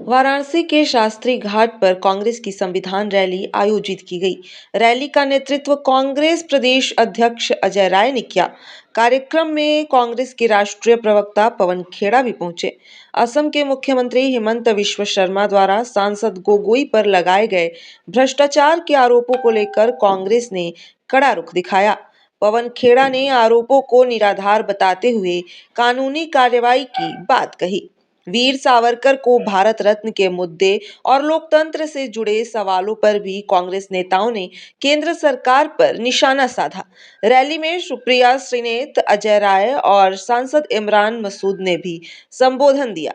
वाराणसी के शास्त्री घाट पर कांग्रेस की संविधान रैली आयोजित की गई। रैली का नेतृत्व कांग्रेस प्रदेश अध्यक्ष अजय राय ने किया। कार्यक्रम में कांग्रेस के राष्ट्रीय प्रवक्ता पवन खेड़ा भी पहुंचे। असम के मुख्यमंत्री हिमंत बिस्वा शर्मा द्वारा सांसद गोगोई पर लगाए गए भ्रष्टाचार के आरोपों को लेकर कांग्रेस ने कड़ा रुख दिखाया। पवन खेड़ा ने आरोपों को निराधार बताते हुए कानूनी कार्रवाई की बात कही। वीर सावरकर को भारत रत्न के मुद्दे और लोकतंत्र से जुड़े सवालों पर भी कांग्रेस नेताओं ने केंद्र सरकार पर निशाना साधा। रैली में सुप्रिया श्रीनेत, अजय राय और सांसद इमरान मसूद ने भी संबोधन दिया।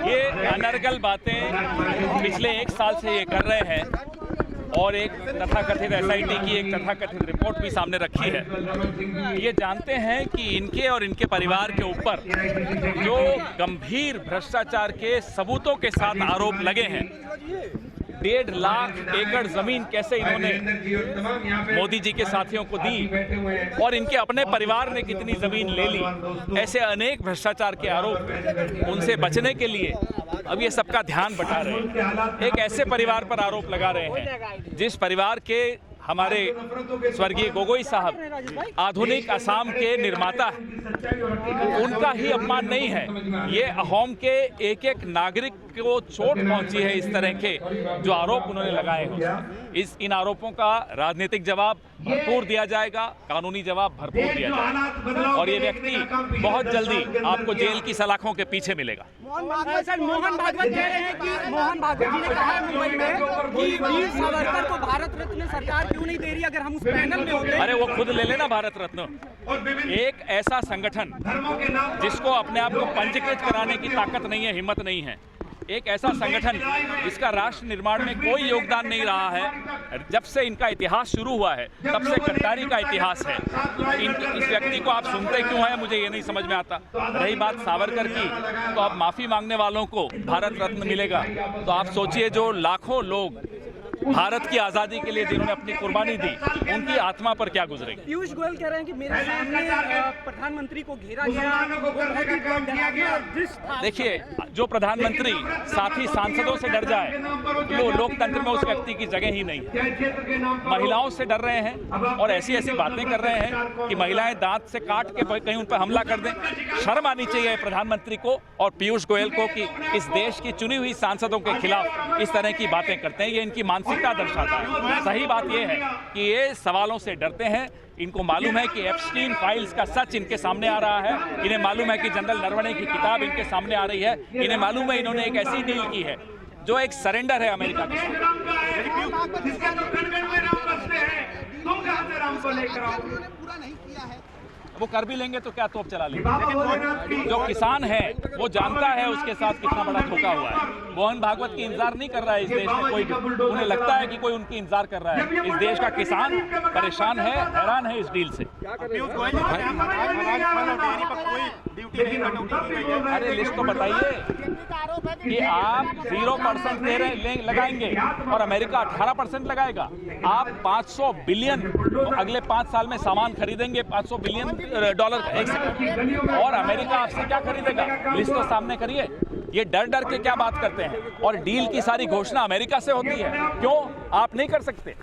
ये अनर्गल बातें पिछले एक साल से ये कर रहे हैं और एक तथाकथित एसआईटी की एक तथाकथित रिपोर्ट भी सामने रखी है। ये जानते हैं कि इनके और इनके परिवार के ऊपर जो गंभीर भ्रष्टाचार के सबूतों के साथ आरोप लगे हैं, 1.5 लाख एकड़ जमीन कैसे इन्होंने मोदी जी के साथियों को दी और इनके अपने परिवार ने कितनी जमीन ले ली, ऐसे अनेक भ्रष्टाचार के आरोप। उनसे बचने के लिए अब ये सबका ध्यान बटा रहे हैं। एक ऐसे परिवार पर आरोप लगा रहे हैं जिस परिवार के हमारे स्वर्गीय गोगोई साहब आधुनिक असम के निर्माता हैं। उनका ही अपमान नहीं है, ये अहोम के एक एक नागरिक को चोट पहुंची है। इस तरह के जो आरोप उन्होंने लगाए हैं, इन आरोपों का राजनीतिक जवाब भरपूर दिया जाएगा, कानूनी जवाब भरपूर दिया जाएगा और ये व्यक्ति बहुत जल्दी आपको जेल की सलाखों के पीछे मिलेगा। मोहन भागवत कह रहे हैं कि मोहन भागवत जी ने कहा है मुंबई में कि वीर सावरकर को भारत रत्न सरकार क्यों नहीं दे रही, अगर हम उस पैनल में होते। अरे वो खुद ले लेना भारत रत्न। एक ऐसा संगठन जिसको अपने आप को पंजीकृत कराने की ताकत नहीं है, हिम्मत नहीं है, एक ऐसा संगठन जिसका राष्ट्र निर्माण में कोई योगदान नहीं रहा है, जब से इनका इतिहास शुरू हुआ है तब से गद्दारी का इतिहास है। इस व्यक्ति को आप सुनते क्यों हैं, मुझे ये नहीं समझ में आता। रही बात सावरकर की, तो अब माफी मांगने वालों को भारत रत्न मिलेगा, तो आप सोचिए जो लाखों लोग भारत की आजादी के लिए जिन्होंने अपनी कुर्बानी दी, उनकी आत्मा पर क्या गुजरेगी। पीयूष गोयल कह रहे हैं कि मेरे सामने प्रधानमंत्री को घेरा गया। देखिए, जो प्रधानमंत्री साथ ही सांसदों से डर जाए तो लोकतंत्र में उस व्यक्ति की जगह ही नहीं है। महिलाओं से डर रहे हैं और ऐसी ऐसी बातें कर रहे हैं कि महिलाएं दांत से काट के कहीं उन पर हमला कर दें। शर्म आनी चाहिए प्रधानमंत्री को और पीयूष गोयल को कि इस देश की चुनी हुई सांसदों के खिलाफ इस तरह की बातें करते हैं। ये इनकी मानसिकता दर्शाता है। सही बात यह है कि ये सवालों से डरते हैं। इनको मालूम है कि एप्स्टीन फाइल्स का सच इनके सामने आ रहा है। इन्हें मालूम है कि जनरल नरवणे की किताब इनके सामने आ रही है। इन्हें मालूम है इन्होंने एक ऐसी डील की है जो एक सरेंडर है अमेरिका के साथ। वो कर भी लेंगे तो क्या तोप चला लेंगे। जो किसान है वो जानता है उसके साथ कितना बड़ा धोखा हुआ है। मोहन भागवत की इंतजार नहीं कर रहा है इस देश में कोई भी। उन्हें लगता है कि कोई उनकी इंतजार कर रहा है। इस देश का किसान परेशान है, हैरान है इस डील से। अरे लिस्ट तो बताइए कि आप 0% दे रहे लगाएंगे और अमेरिका 18% लगाएगा। आप 500 बिलियन अगले 5 साल में सामान खरीदेंगे, 500 बिलियन डॉलर का। एक सेकंड, और अमेरिका आपसे क्या खरीदेगा? लिस्ट तो सामने करिए। ये डर डर के क्या बात करते हैं और डील की सारी घोषणा अमेरिका से होती है। क्यों आप नहीं कर सकते?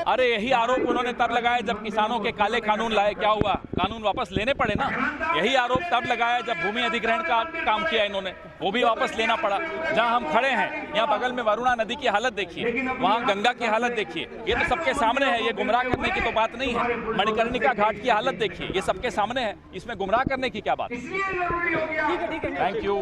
अरे यही आरोप उन्होंने तब लगाया जब किसानों के काले कानून लाए। क्या हुआ? कानून वापस लेने पड़े ना। यही आरोप तब लगाया जब भूमि अधिग्रहण का काम किया इन्होंने, वो भी वापस लेना पड़ा। जहां हम खड़े हैं यहाँ बगल में वरुणा नदी की हालत देखिए, वहां गंगा की हालत देखिए, ये तो सबके सामने है। ये गुमराह करने की तो बात नहीं है। मणिकर्णिका घाट की हालत देखिए, ये सबके सामने है। इसमें गुमराह करने की क्या बात? Thank you.